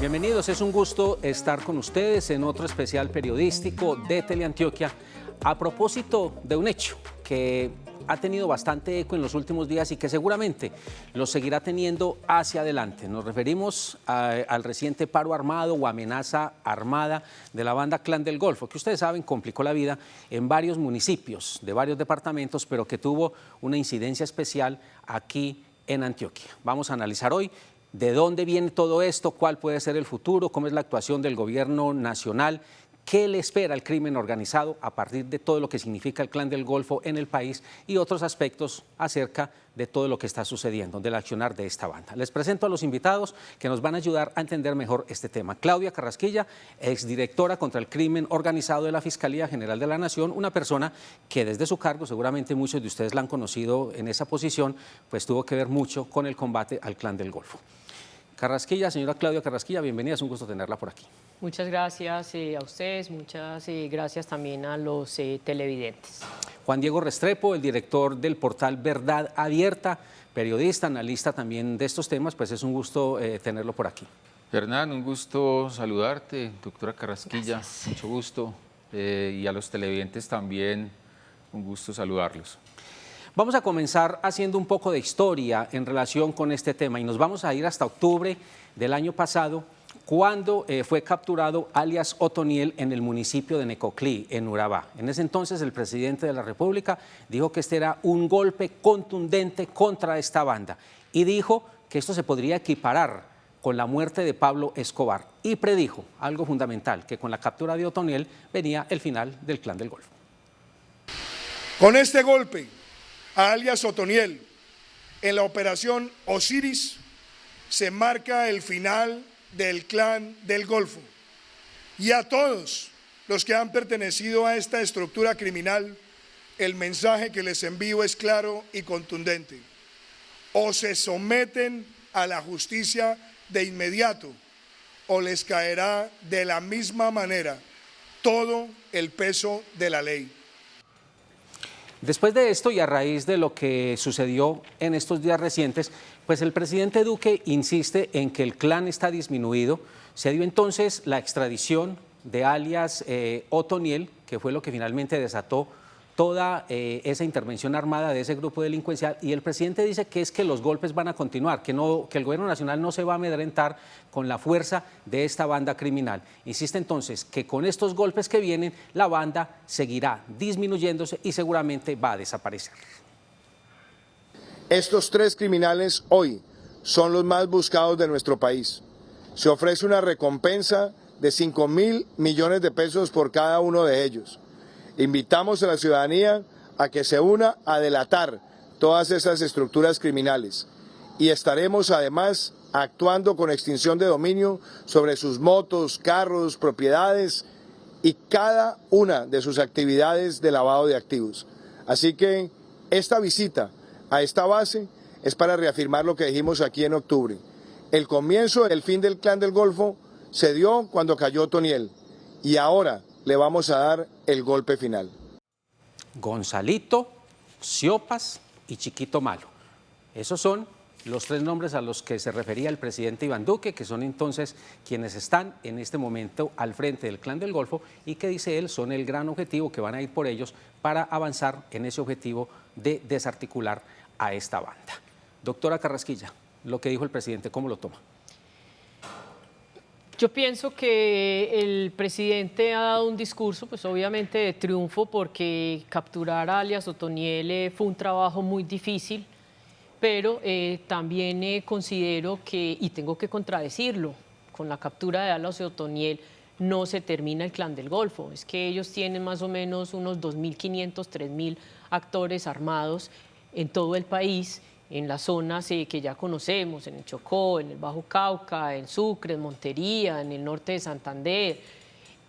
Bienvenidos, es un gusto estar con ustedes en otro especial periodístico de Teleantioquia a propósito de un hecho que ha tenido bastante eco en los últimos días y que seguramente lo seguirá teniendo hacia adelante. Nos referimos al reciente paro armado o amenaza armada de la banda Clan del Golfo, que ustedes saben complicó la vida en varios municipios de varios departamentos, pero que tuvo una incidencia especial aquí en Antioquia. Vamos a analizar hoy de dónde viene todo esto, cuál puede ser el futuro, cómo es la actuación del gobierno nacional, qué le espera al crimen organizado a partir de todo lo que significa el Clan del Golfo en el país y otros aspectos acerca de todo lo que está sucediendo, del accionar de esta banda. Les presento a los invitados que nos van a ayudar a entender mejor este tema. Claudia Carrasquilla, exdirectora contra el crimen organizado de la Fiscalía General de la Nación, una persona que desde su cargo, seguramente muchos de ustedes la han conocido en esa posición, pues tuvo que ver mucho con el combate al Clan del Golfo. Carrasquilla, señora Claudia Carrasquilla, bienvenida, es un gusto tenerla por aquí. Muchas gracias a ustedes, muchas gracias también a los televidentes. Juan Diego Restrepo, el director del portal Verdad Abierta, periodista, analista también de estos temas, pues es un gusto tenerlo por aquí. Hernán, un gusto saludarte, doctora Carrasquilla, Gracias. mucho gusto, y a los televidentes también, un gusto saludarlos. Vamos a comenzar haciendo un poco de historia en relación con este tema y nos vamos a ir hasta octubre del año pasado, cuando fue capturado alias Otoniel en el municipio de Necoclí, en Urabá. En ese entonces el presidente de la República dijo que este era un golpe contundente contra esta banda y dijo que esto se podría equiparar con la muerte de Pablo Escobar y predijo algo fundamental, que con la captura de Otoniel venía el final del Clan del Golfo. Con este golpe a alias Otoniel en la operación Osiris se marca el final del Clan del Golfo, y a todos los que han pertenecido a esta estructura criminal el mensaje que les envío es claro y contundente: o se someten a la justicia de inmediato o les caerá de la misma manera todo el peso de la ley. Después de esto y a raíz de lo que sucedió en estos días recientes, pues el presidente Duque insiste en que el clan está disminuido. Se dio entonces la extradición de alias Otoniel, que fue lo que finalmente desató toda esa intervención armada de ese grupo delincuencial, y el presidente dice que es que los golpes van a continuar, que el gobierno nacional no se va a amedrentar con la fuerza de esta banda criminal. Insiste entonces que con estos golpes que vienen, la banda seguirá disminuyéndose y seguramente va a desaparecer. Estos tres criminales hoy son los más buscados de nuestro país. Se ofrece una recompensa de 5.000 millones de pesos por cada uno de ellos. Invitamos a la ciudadanía a que se una a delatar todas esas estructuras criminales y estaremos además actuando con extinción de dominio sobre sus motos, carros, propiedades y cada una de sus actividades de lavado de activos. Así que esta visita a esta base es para reafirmar lo que dijimos aquí en octubre. El comienzo del fin del Clan del Golfo se dio cuando cayó Otoniel y ahora le vamos a dar el golpe final. Gonzalito, Siopas y Chiquito Malo. Esos son los tres nombres a los que se refería el presidente Iván Duque, que son entonces quienes están en este momento al frente del Clan del Golfo y que, dice él, son el gran objetivo, que van a ir por ellos para avanzar en ese objetivo de desarticular a esta banda. Doctora Carrasquilla, lo que dijo el presidente, ¿cómo lo toma? Yo pienso que el presidente ha dado un discurso, pues obviamente de triunfo, porque capturar a alias Otoniel fue un trabajo muy difícil, pero también considero que, y tengo que contradecirlo, con la captura de alias Otoniel no se termina el Clan del Golfo. Es que ellos tienen más o menos unos 2.500, 3.000 actores armados en todo el país, en las zonas que ya conocemos, en el Chocó, en el Bajo Cauca, en Sucre, en Montería, en el norte de Santander,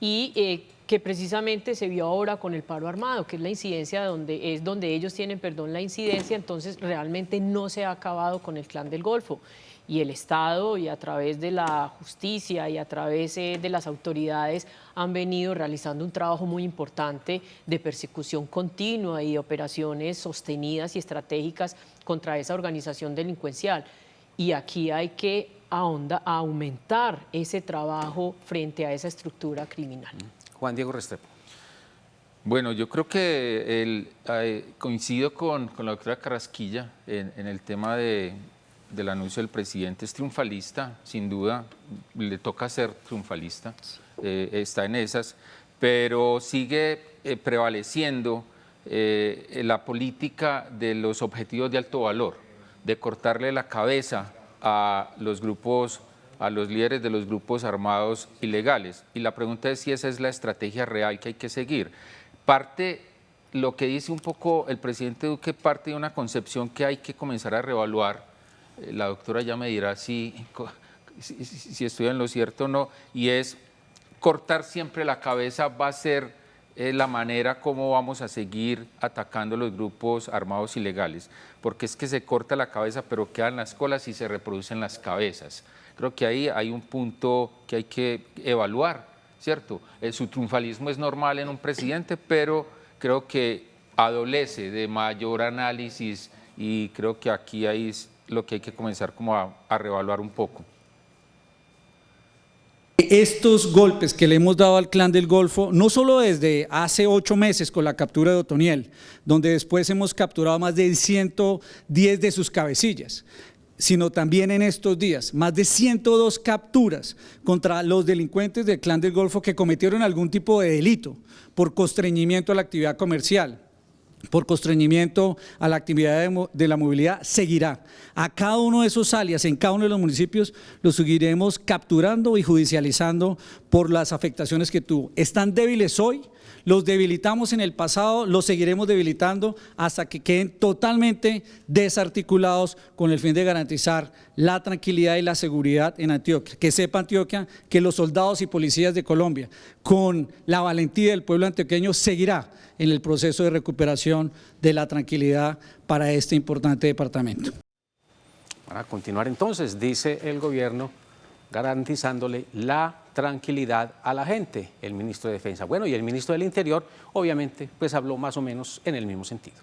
y que precisamente se vio ahora con el paro armado, que es la incidencia donde ellos tienen, la incidencia. Entonces realmente no se ha acabado con el Clan del Golfo. Y el Estado, y a través de la justicia y a través de las autoridades, han venido realizando un trabajo muy importante de persecución continua y de operaciones sostenidas y estratégicas contra esa organización delincuencial. y aquí hay que aumentar ese trabajo frente a esa estructura criminal. Juan Diego Restrepo. Bueno, yo creo que coincido con la doctora Carrasquilla en el tema del anuncio del presidente. Es triunfalista, sin duda, le toca ser triunfalista, está en esas, pero sigue prevaleciendo la política de los objetivos de alto valor, de cortarle la cabeza a los grupos, a los líderes de los grupos armados ilegales. Y la pregunta es si esa es la estrategia real que hay que seguir. Parte, lo que dice un poco el presidente Duque, parte de una concepción que hay que comenzar a reevaluar. La doctora ya me dirá si estoy en lo cierto o no, y es cortar siempre la cabeza va a ser la manera como vamos a seguir atacando los grupos armados ilegales, porque es que se corta la cabeza pero quedan las colas y se reproducen las cabezas. Creo que ahí hay un punto que hay que evaluar, ¿cierto? Su triunfalismo es normal en un presidente, pero creo que adolece de mayor análisis y creo que aquí ahí es lo que hay que comenzar como a reevaluar un poco. Estos golpes que le hemos dado al Clan del Golfo, no solo desde hace 8 meses con la captura de Otoniel, donde después hemos capturado más de 110 de sus cabecillas, sino también en estos días, más de 102 capturas contra los delincuentes del Clan del Golfo que cometieron algún tipo de delito por constreñimiento a la actividad comercial, por constreñimiento a la actividad de la movilidad, seguirá. A cada uno de esos alias, en cada uno de los municipios, los seguiremos capturando y judicializando por las afectaciones que tuvo. Están débiles hoy, los debilitamos en el pasado, los seguiremos debilitando hasta que queden totalmente desarticulados con el fin de garantizar la tranquilidad y la seguridad en Antioquia. Que sepa Antioquia que los soldados y policías de Colombia, con la valentía del pueblo antioqueño, seguirá en el proceso de recuperación de la tranquilidad para este importante departamento. Para continuar entonces, dice el gobierno, garantizándole la tranquilidad a la gente, el ministro de Defensa. Bueno, y el ministro del Interior, obviamente, pues habló más o menos en el mismo sentido.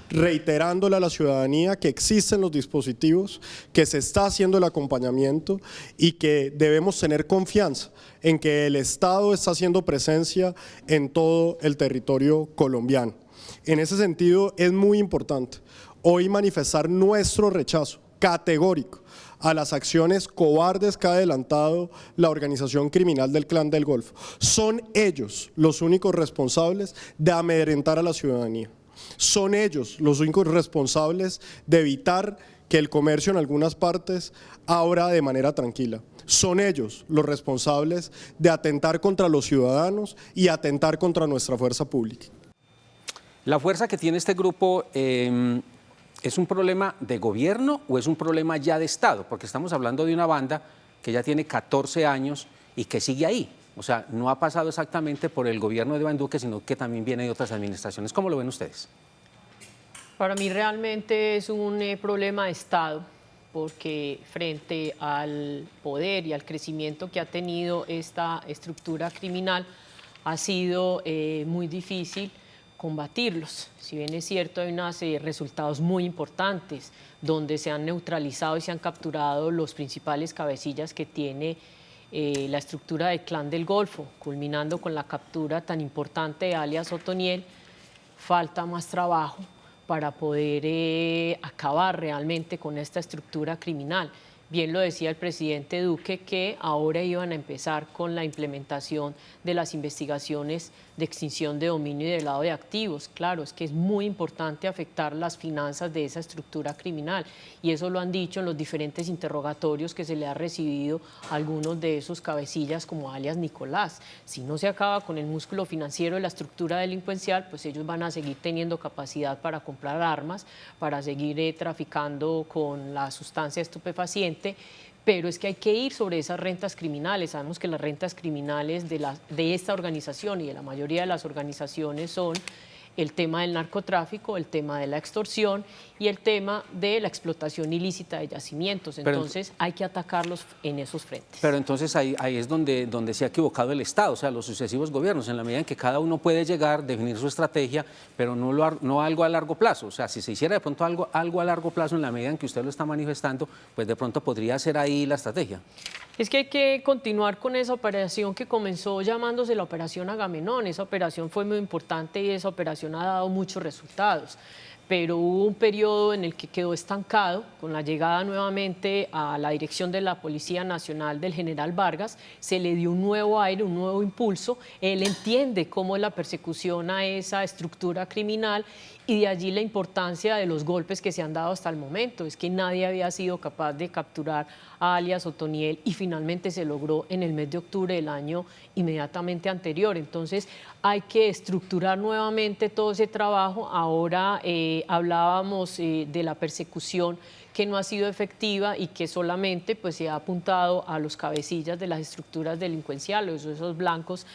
Reiterándole a la ciudadanía que existen los dispositivos, que se está haciendo el acompañamiento y que debemos tener confianza en que el Estado está haciendo presencia en todo el territorio colombiano. En ese sentido es muy importante hoy manifestar nuestro rechazo categórico a las acciones cobardes que ha adelantado la organización criminal del Clan del Golfo. Son ellos los únicos responsables de amedrentar a la ciudadanía. Son ellos los únicos responsables de evitar que el comercio en algunas partes abra de manera tranquila. Son ellos los responsables de atentar contra los ciudadanos y atentar contra nuestra fuerza pública. La fuerza que tiene este grupo, ¿es un problema de gobierno o es un problema ya de Estado? Porque estamos hablando de una banda que ya tiene 14 años y que sigue ahí. O sea, no ha pasado exactamente por el gobierno de Iván Duque, sino que también viene de otras administraciones. ¿Cómo lo ven ustedes? Para mí realmente es un problema de Estado, porque frente al poder y al crecimiento que ha tenido esta estructura criminal, ha sido muy difícil combatirlos. Si bien es cierto, hay unos resultados muy importantes, donde se han neutralizado y se han capturado los principales cabecillas que tiene la estructura del Clan del Golfo, culminando con la captura tan importante de alias Otoniel. Falta más trabajo para poder acabar realmente con esta estructura criminal. Bien lo decía el presidente Duque, que ahora iban a empezar con la implementación de las investigaciones de extinción de dominio y de lavado de activos. Claro, es que es muy importante afectar las finanzas de esa estructura criminal, y eso lo han dicho en los diferentes interrogatorios que se le ha recibido a algunos de esos cabecillas como alias Nicolás. Si no se acaba con el músculo financiero de la estructura delincuencial, pues ellos van a seguir teniendo capacidad para comprar armas, para seguir traficando con la sustancia estupefaciente. Pero es que hay que ir sobre esas rentas criminales. Sabemos que las rentas criminales de esta organización y de la mayoría de las organizaciones son el tema del narcotráfico, el tema de la extorsión y el tema de la explotación ilícita de yacimientos. Entonces hay que atacarlos en esos frentes. Pero entonces ahí es donde se ha equivocado el Estado, o sea, los sucesivos gobiernos, en la medida en que cada uno puede llegar, definir su estrategia, pero no algo a largo plazo. O sea, si se hiciera de pronto algo a largo plazo en la medida en que usted lo está manifestando, pues de pronto podría ser ahí la estrategia. Es que hay que continuar con esa operación que comenzó llamándose la Operación Agamenón. Esa operación fue muy importante y esa operación ha dado muchos resultados. Pero hubo un periodo en el que quedó estancado con la llegada nuevamente a la dirección de la Policía Nacional del general Vargas. Se le dio un nuevo aire, un nuevo impulso. Él entiende cómo es la persecución a esa estructura criminal y de allí la importancia de los golpes que se han dado hasta el momento. Es que nadie había sido capaz de capturar a alias Otoniel y finalmente se logró en el mes de octubre del año inmediatamente anterior. Entonces hay que estructurar nuevamente todo ese trabajo. Ahora hablábamos de la persecución que no ha sido efectiva y que solamente pues, se ha apuntado a los cabecillas de las estructuras delincuenciales, esos blancos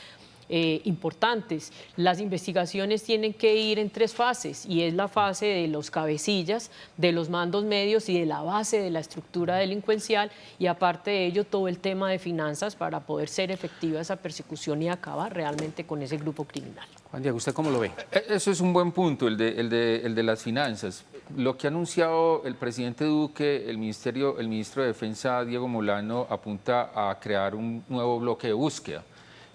importantes. Las investigaciones tienen que ir en 3 fases y es la fase de los cabecillas, de los mandos medios y de la base de la estructura delincuencial y aparte de ello todo el tema de finanzas para poder ser efectiva esa persecución y acabar realmente con ese grupo criminal. Juan Diego, ¿usted cómo lo ve? Eso es un buen punto, el de las finanzas. Lo que ha anunciado el presidente Duque, el ministro de Defensa, Diego Molano, apunta a crear un nuevo bloque de búsqueda,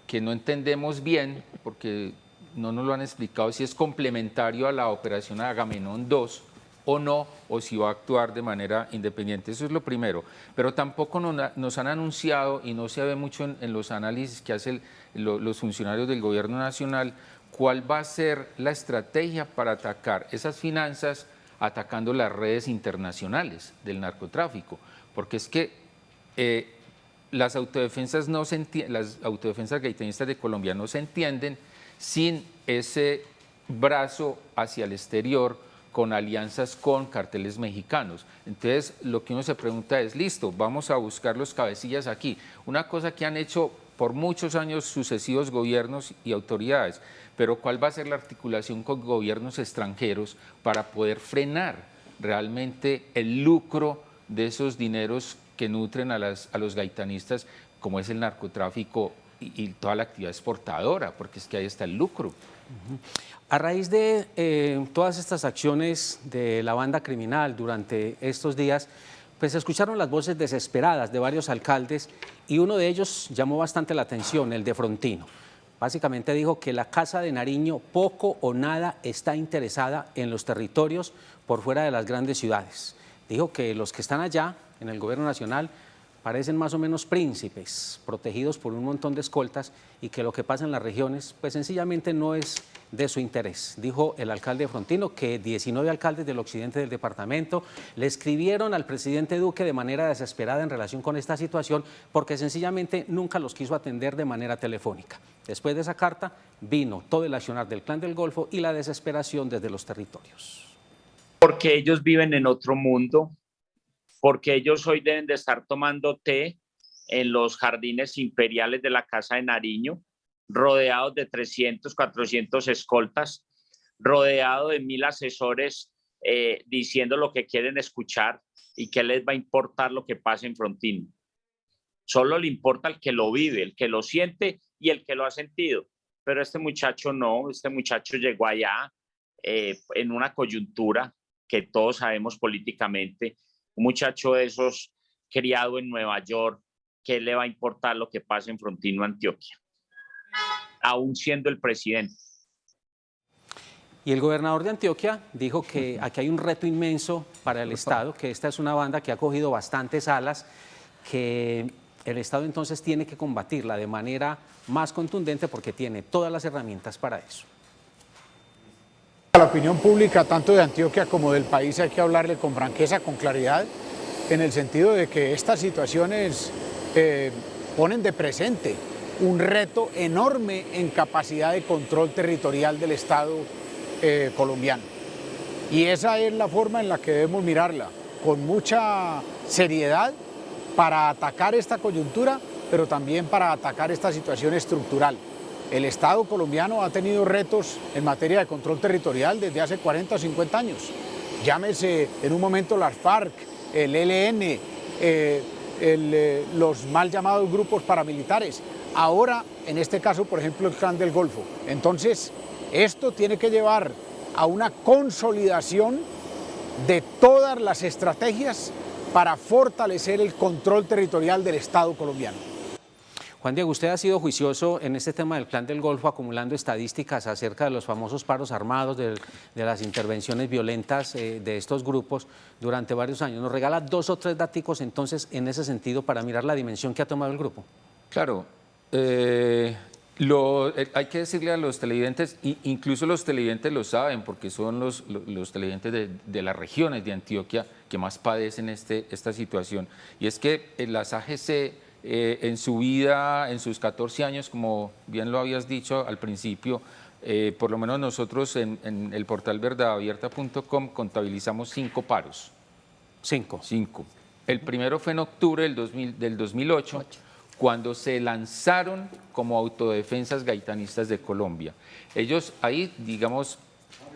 que no entendemos bien, porque no nos lo han explicado, si es complementario a la operación Agamenón 2 o no, o si va a actuar de manera independiente. Eso es lo primero. Pero tampoco nos han anunciado, y no se ve mucho en los análisis que hacen los funcionarios del Gobierno Nacional, cuál va a ser la estrategia para atacar esas finanzas, atacando las redes internacionales del narcotráfico. Porque es que las autodefensas gaitanistas de Colombia no se entienden sin ese brazo hacia el exterior con alianzas con carteles mexicanos. Entonces, lo que uno se pregunta es, listo, vamos a buscar los cabecillas aquí. Una cosa que han hecho por muchos años sucesivos gobiernos y autoridades, pero ¿cuál va a ser la articulación con gobiernos extranjeros para poder frenar realmente el lucro de esos dineros que nutren a los gaitanistas, como es el narcotráfico y toda la actividad exportadora, porque es que ahí está el lucro? A raíz de todas estas acciones de la banda criminal durante estos días, pues se escucharon las voces desesperadas de varios alcaldes y uno de ellos llamó bastante la atención, el de Frontino. Básicamente dijo que la Casa de Nariño poco o nada está interesada en los territorios por fuera de las grandes ciudades. Dijo que los que están allá, en el gobierno nacional, parecen más o menos príncipes, protegidos por un montón de escoltas y que lo que pasa en las regiones, pues sencillamente no es de su interés. Dijo el alcalde de Frontino que 19 alcaldes del occidente del departamento le escribieron al presidente Duque de manera desesperada en relación con esta situación porque sencillamente nunca los quiso atender de manera telefónica. Después de esa carta vino todo el accionar del Clan del Golfo y la desesperación desde los territorios. Porque ellos viven en otro mundo, porque ellos hoy deben de estar tomando té en los jardines imperiales de la Casa de Nariño, rodeados de 300, 400 escoltas, rodeados de 1000 asesores diciendo lo que quieren escuchar y qué les va a importar lo que pase en Frontino. Solo le importa el que lo vive, el que lo siente y el que lo ha sentido. Pero este muchacho no, este muchacho llegó allá en una coyuntura que todos sabemos políticamente, un muchacho de esos criado en Nueva York, ¿qué le va a importar lo que pase en Frontino, Antioquia? Aún siendo el presidente. Y el gobernador de Antioquia dijo que aquí hay un reto inmenso para el Estado, que esta es una banda que ha cogido bastantes alas, que el Estado entonces tiene que combatirla de manera más contundente porque tiene todas las herramientas para eso. A la opinión pública, tanto de Antioquia como del país, hay que hablarle con franqueza, con claridad, en el sentido de que estas situaciones ponen de presente un reto enorme en capacidad de control territorial del Estado colombiano. Y esa es la forma en la que debemos mirarla, con mucha seriedad para atacar esta coyuntura, pero también para atacar esta situación estructural. el Estado colombiano ha tenido retos en materia de control territorial desde hace 40 o 50 años. Llámese en un momento las FARC, el ELN, los mal llamados grupos paramilitares. Ahora, en este caso, por ejemplo, el Clan del Golfo. Entonces, esto tiene que llevar a una consolidación de todas las estrategias para fortalecer el control territorial del Estado colombiano. Juan Diego, usted ha sido juicioso en este tema del Clan del Golfo, acumulando estadísticas acerca de los famosos paros armados, de las intervenciones violentas de estos grupos durante varios años. ¿Nos regala 2 o 3 daticos entonces en ese sentido para mirar la dimensión que ha tomado el grupo? Claro, hay que decirle a los televidentes, incluso los televidentes lo saben, porque son los televidentes de las regiones de Antioquia que más padecen esta situación, y es que las AGC en su vida, en sus 14 años, como bien lo habías dicho al principio, por lo menos nosotros en el portal verdadabierta.com contabilizamos 5 paros. 5. El primero fue en octubre del 2008, cuando se lanzaron como autodefensas gaitanistas de Colombia. Ellos ahí, digamos,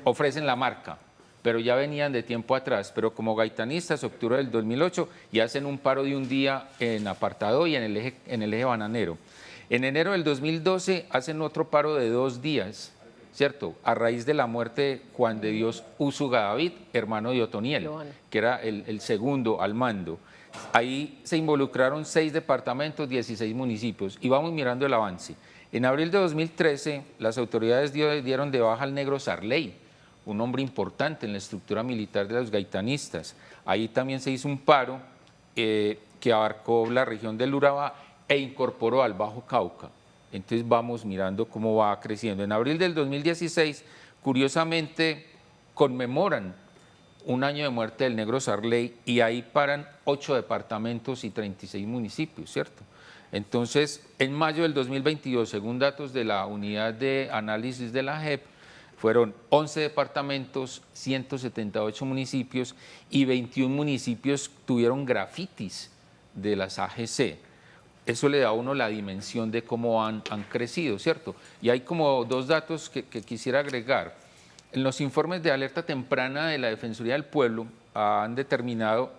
ofrecen la marca, pero ya venían de tiempo atrás, pero como gaitanistas, octubre del 2008, y hacen un paro de un día en Apartado y en el eje Bananero. En enero del 2012 hacen otro paro de 2 días, ¿cierto? A raíz de la muerte de Juan de Dios Úsuga David, hermano de Otoniel, que era el segundo al mando. Ahí se involucraron 6 departamentos, 16 municipios, y vamos mirando el avance. En abril de 2013, las autoridades dieron de baja al negro Sarley, un hombre importante en la estructura militar de los gaitanistas. Ahí también se hizo un paro que abarcó la región del Urabá e incorporó al Bajo Cauca. Entonces vamos mirando cómo va creciendo. En abril del 2016, curiosamente, conmemoran un año de muerte del negro Sarley y ahí paran 8 departamentos y 36 municipios, ¿cierto? Entonces, en mayo del 2022, según datos de la unidad de análisis de la JEP, fueron 11 departamentos, 178 municipios y 21 municipios tuvieron grafitis de las AGC. Eso le da a uno la dimensión de cómo han crecido, ¿cierto? Y hay como 2 datos que quisiera agregar. En los informes de alerta temprana de la Defensoría del Pueblo han determinado,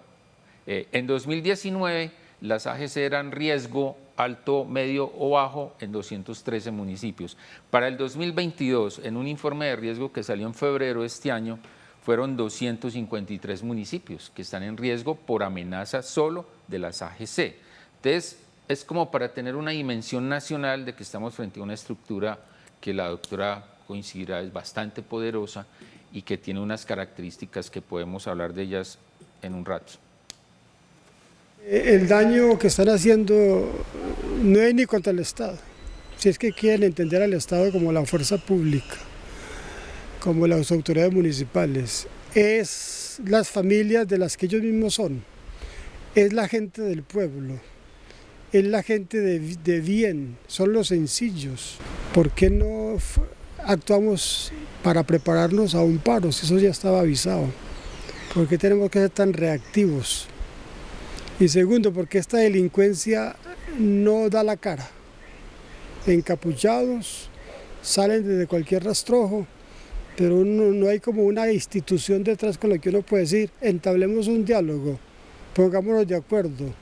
en 2019 las AGC eran riesgo alto, medio o bajo en 213 municipios. Para el 2022, en un informe de riesgo que salió en febrero de este año, fueron 253 municipios que están en riesgo por amenaza solo de las AGC. Entonces, es como para tener una dimensión nacional de que estamos frente a una estructura que la doctora coincidirá es bastante poderosa y que tiene unas características que podemos hablar de ellas en un rato. El daño que están haciendo no es ni contra el Estado, si es que quieren entender al Estado como la fuerza pública, como las autoridades municipales, es las familias de las que ellos mismos son, es la gente del pueblo, es la gente de bien, son los sencillos. ¿Por qué no actuamos para prepararnos a un paro si eso ya estaba avisado? ¿Por qué tenemos que ser tan reactivos? Y segundo, porque esta delincuencia no da la cara. Encapuchados, salen desde cualquier rastrojo, pero no hay como una institución detrás con la que uno puede decir, entablemos un diálogo, pongámonos de acuerdo,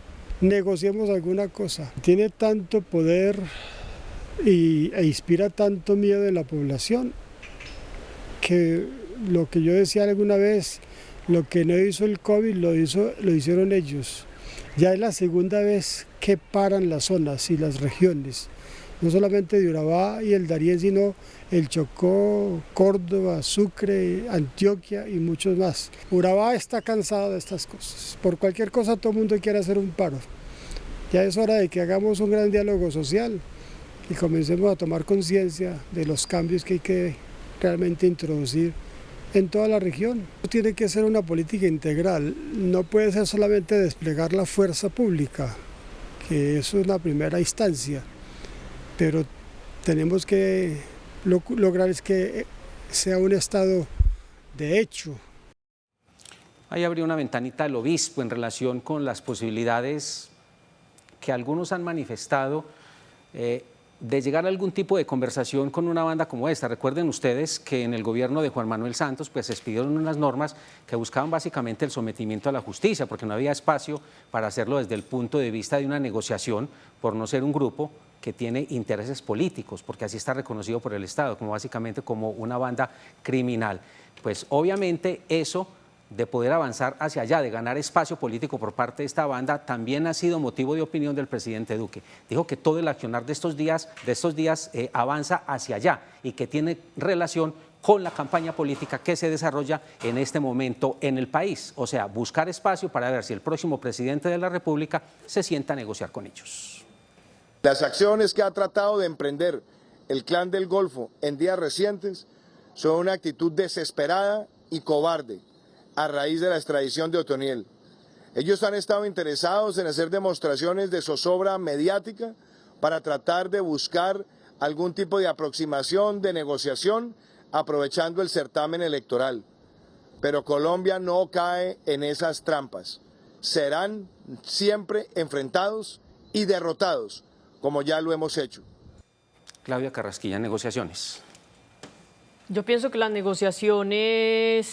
negociemos alguna cosa. Tiene tanto poder e inspira tanto miedo en la población que lo que yo decía alguna vez, lo que no hizo el COVID lo hicieron ellos. Ya es la segunda vez que paran las zonas y las regiones, no solamente de Urabá y el Darién, sino el Chocó, Córdoba, Sucre, Antioquia y muchos más. Urabá está cansado de estas cosas. Por cualquier cosa todo el mundo quiere hacer un paro. Ya es hora de que hagamos un gran diálogo social y comencemos a tomar conciencia de los cambios que hay que realmente introducir en toda la región. Tiene que ser una política integral, no puede ser solamente desplegar la fuerza pública, que es una primera instancia, pero tenemos que lograr es que sea un Estado de hecho. Ahí abrió una ventanita el obispo en relación con las posibilidades que algunos han manifestado de llegar a algún tipo de conversación con una banda como esta. Recuerden ustedes que en el gobierno de Juan Manuel Santos pues se expidieron unas normas que buscaban básicamente el sometimiento a la justicia, porque no había espacio para hacerlo desde el punto de vista de una negociación, por no ser un grupo que tiene intereses políticos, porque así está reconocido por el Estado, como básicamente como una banda criminal. Pues obviamente eso de poder avanzar hacia allá, de ganar espacio político por parte de esta banda, también ha sido motivo de opinión del presidente Duque. Dijo que todo el accionar de estos días avanza hacia allá y que tiene relación con la campaña política que se desarrolla en este momento en el país. O sea, buscar espacio para ver si el próximo presidente de la República se sienta a negociar con ellos. Las acciones que ha tratado de emprender el Clan del Golfo en días recientes son una actitud desesperada y cobarde a raíz de la extradición de Otoniel. Ellos han estado interesados en hacer demostraciones de zozobra mediática para tratar de buscar algún tipo de aproximación, de negociación, aprovechando el certamen electoral. Pero Colombia no cae en esas trampas. Serán siempre enfrentados y derrotados, como ya lo hemos hecho. Claudia Carrasquilla, negociaciones. Yo pienso que las negociaciones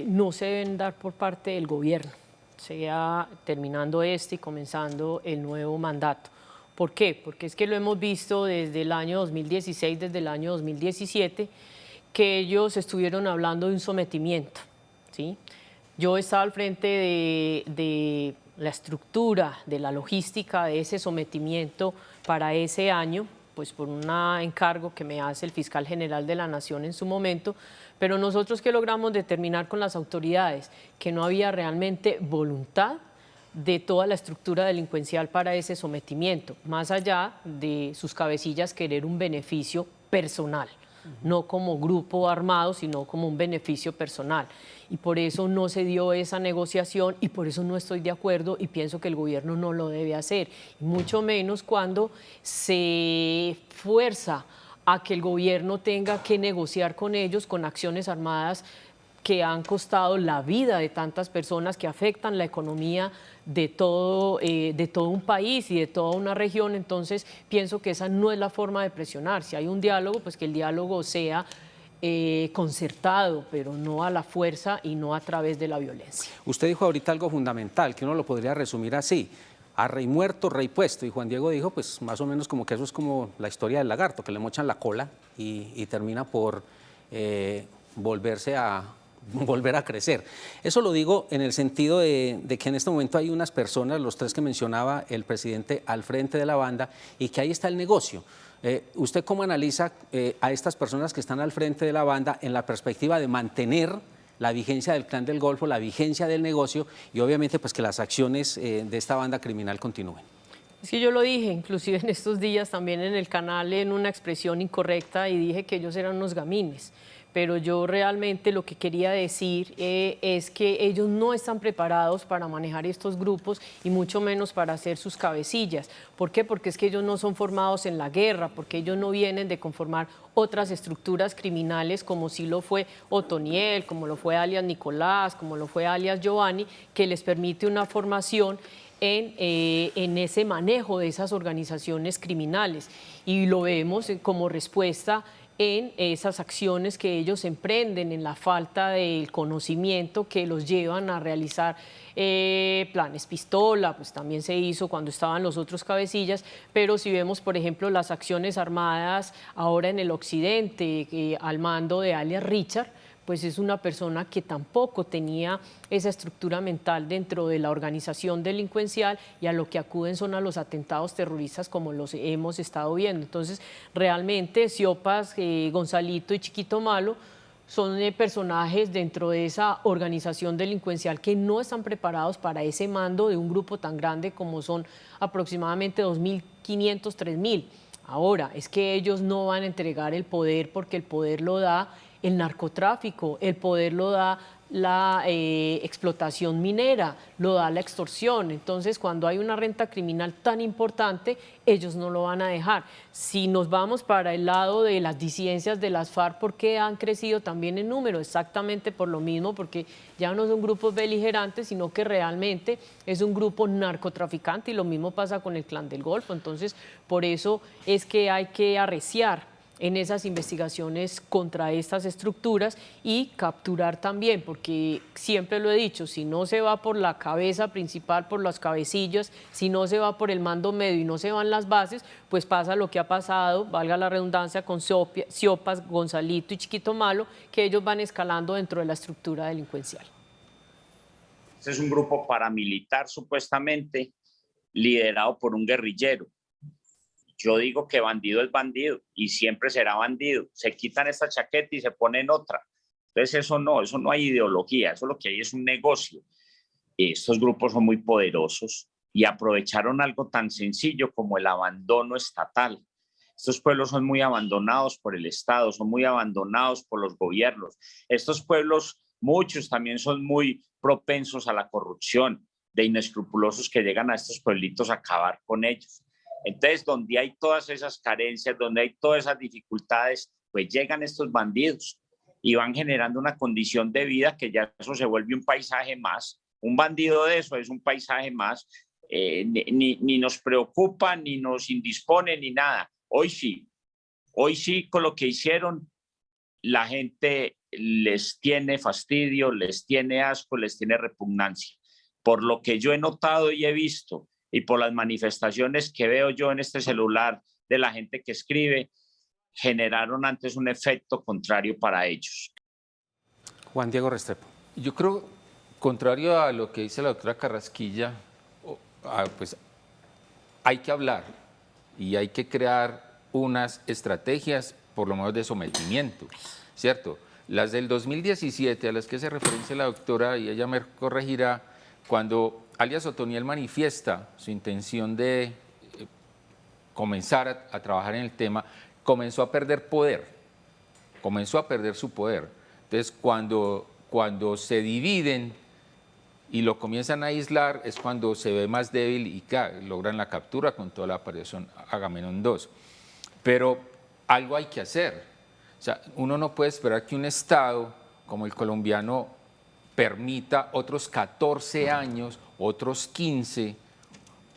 no se deben dar por parte del gobierno, sea terminando y comenzando el nuevo mandato. ¿Por qué? Porque es que lo hemos visto desde el año 2016, desde el año 2017, que ellos estuvieron hablando de un sometimiento, ¿sí? Yo estaba al frente de la estructura, de la logística de ese sometimiento para ese año, pues por un encargo que me hace el fiscal general de la Nación en su momento, pero nosotros que logramos determinar con las autoridades que no había realmente voluntad de toda la estructura delincuencial para ese sometimiento, más allá de sus cabecillas querer un beneficio personal, no como grupo armado, sino como un beneficio personal. Y por eso no se dio esa negociación y por eso no estoy de acuerdo y pienso que el gobierno no lo debe hacer, y mucho menos cuando se fuerza a que el gobierno tenga que negociar con ellos con acciones armadas que han costado la vida de tantas personas, que afectan la economía de todo un país y de toda una región. Entonces pienso que esa no es la forma de presionar. Si hay un diálogo, pues que el diálogo sea concertado, pero no a la fuerza y no a través de la violencia. Usted dijo ahorita algo fundamental, que uno lo podría resumir así: a rey muerto, rey puesto. Y Juan Diego dijo, pues más o menos como que eso es como la historia del lagarto, que le mochan la cola y termina por volver a crecer. Eso lo digo en el sentido de que en este momento hay unas personas, los tres que mencionaba el presidente, al frente de la banda, y que ahí está el negocio. ¿Usted cómo analiza a estas personas que están al frente de la banda en la perspectiva de mantener la vigencia del Clan del Golfo, la vigencia del negocio y obviamente pues que las acciones de esta banda criminal continúen? Es que yo lo dije, inclusive en estos días también en el canal, en una expresión incorrecta, y dije que ellos eran unos gamines. Pero yo realmente lo que quería decir es que ellos no están preparados para manejar estos grupos y mucho menos para hacer sus cabecillas. ¿Por qué? Porque es que ellos no son formados en la guerra, porque ellos no vienen de conformar otras estructuras criminales como sí lo fue Otoniel, como lo fue alias Nicolás, como lo fue alias Giovanni, que les permite una formación en ese manejo de esas organizaciones criminales. Y lo vemos como respuesta en esas acciones que ellos emprenden, en la falta del conocimiento que los llevan a realizar planes pistola, pues también se hizo cuando estaban los otros cabecillas, pero si vemos, por ejemplo, las acciones armadas ahora en el occidente, al mando de alias Richard, pues es una persona que tampoco tenía esa estructura mental dentro de la organización delincuencial, y a lo que acuden son a los atentados terroristas como los hemos estado viendo. Entonces, realmente Siopas, Gonzalito y Chiquito Malo son personajes dentro de esa organización delincuencial que no están preparados para ese mando de un grupo tan grande como son aproximadamente 2.500, 3.000. Ahora, es que ellos no van a entregar el poder porque el poder lo da el narcotráfico, el poder lo da la explotación minera, lo da la extorsión. Entonces, cuando hay una renta criminal tan importante, ellos no lo van a dejar. Si nos vamos para el lado de las disidencias de las FARC, ¿por qué han crecido también en número? Exactamente por lo mismo, porque ya no son grupos beligerantes, sino que realmente es un grupo narcotraficante, y lo mismo pasa con el Clan del Golfo. Entonces, por eso es que hay que arreciar en esas investigaciones contra estas estructuras y capturar también, porque siempre lo he dicho, si no se va por la cabeza principal, por las cabecillas, si no se va por el mando medio y no se van las bases, pues pasa lo que ha pasado, valga la redundancia, con Siopas, Gonzalito y Chiquito Malo, que ellos van escalando dentro de la estructura delincuencial. Este es un grupo paramilitar supuestamente liderado por un guerrillero. Yo digo que bandido es bandido y siempre será bandido. Se quitan esta chaqueta y se ponen otra. Entonces eso no hay ideología, eso lo que hay es un negocio. Estos grupos son muy poderosos y aprovecharon algo tan sencillo como el abandono estatal. Estos pueblos son muy abandonados por el Estado, son muy abandonados por los gobiernos. Estos pueblos, muchos también son muy propensos a la corrupción, de inescrupulosos que llegan a estos pueblitos a acabar con ellos. Entonces, donde hay todas esas carencias, donde hay todas esas dificultades, pues llegan estos bandidos y van generando una condición de vida que ya eso se vuelve un paisaje más. Un bandido de eso es un paisaje más, ni nos preocupa, ni nos indispone, ni nada. Hoy sí con lo que hicieron, la gente les tiene fastidio, les tiene asco, les tiene repugnancia. Por lo que yo he notado y he visto, y por las manifestaciones que veo yo en este celular de la gente que escribe, generaron antes un efecto contrario para ellos. Juan Diego Restrepo. Yo creo, contrario a lo que dice la doctora Carrasquilla, pues hay que hablar y hay que crear unas estrategias, por lo menos de sometimiento, ¿cierto? Las del 2017, a las que hace referencia la doctora, y ella me corregirá, cuando alias Otoniel manifiesta su intención de comenzar a trabajar en el tema, comenzó a perder poder, comenzó a perder su poder. Entonces, cuando se dividen y lo comienzan a aislar, es cuando se ve más débil y logran la captura con toda la operación Agamenón II. Pero algo hay que hacer. O sea, uno no puede esperar que un Estado como el colombiano permita otros 14 años, otros 15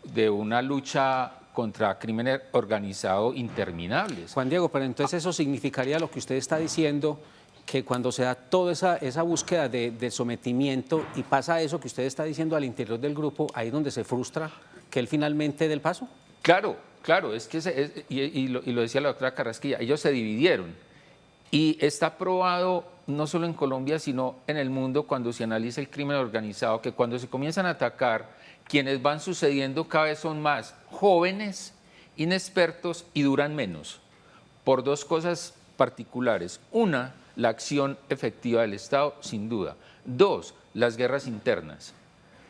de una lucha contra crimen organizado interminables. Juan Diego, pero entonces eso significaría lo que usted está diciendo, que cuando se da toda esa búsqueda de sometimiento y pasa eso que usted está diciendo al interior del grupo, ahí es donde se frustra que él finalmente dé el paso. Claro, es que, y lo decía la doctora Carrasquilla, ellos se dividieron y está probado no solo en Colombia, sino en el mundo cuando se analiza el crimen organizado, que cuando se comienzan a atacar, quienes van sucediendo cada vez son más jóvenes, inexpertos y duran menos, por dos cosas particulares. Una, la acción efectiva del Estado, sin duda. Dos, las guerras internas.